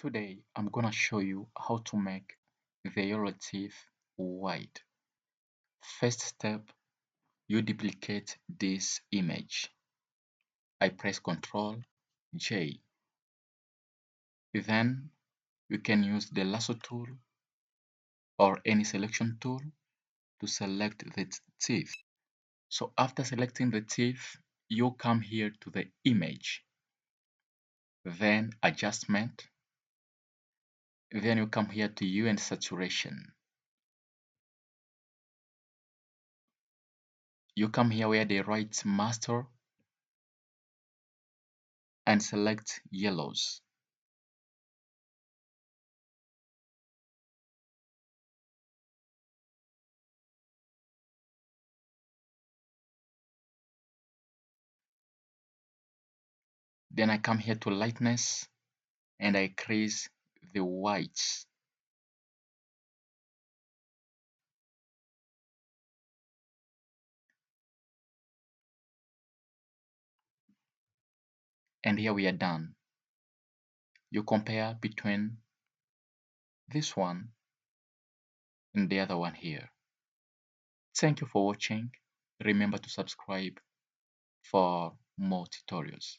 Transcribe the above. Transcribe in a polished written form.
Today I'm gonna show you how to make the relative white. First step, you duplicate this image. I press Ctrl J. Then you can use the lasso tool or any selection tool to select the teeth. So after selecting the teeth, you come here to the image, then adjustment, then you come here to hue and saturation. You come here where they write master and select yellows. Then I come here to lightness and I increase the whites. And here we are done. You compare between this one and the other one here. Thank you for watching. Remember to subscribe for more tutorials.